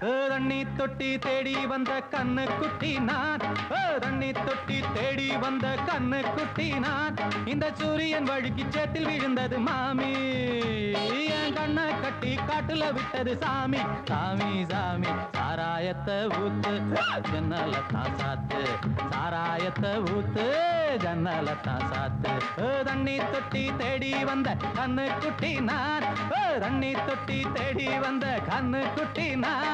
தண்ணி தொட்டி தேடி வந்த கண்ணு குட்டி நான், தண்ணி தொட்டி தேடி வந்த கண்ணு குட்டி நான். இந்த சூரியன் வழுக்கி சேத்தில் விழுந்தது மாமி, என் கண்ணை கட்டி காட்டுல விட்டது சாமி. சாமி சாமி சாராயத்தை ஊத்து ஜன்னலத்தான் சாத்து, சாராயத்தை ஊத்து ஜன்னலத்தான் சாத்து. தண்ணி தொட்டி தேடி வந்த கண்ணு குட்டி நான், தண்ணி தொட்டி தேடி வந்த கண்ணு குட்டி நான்.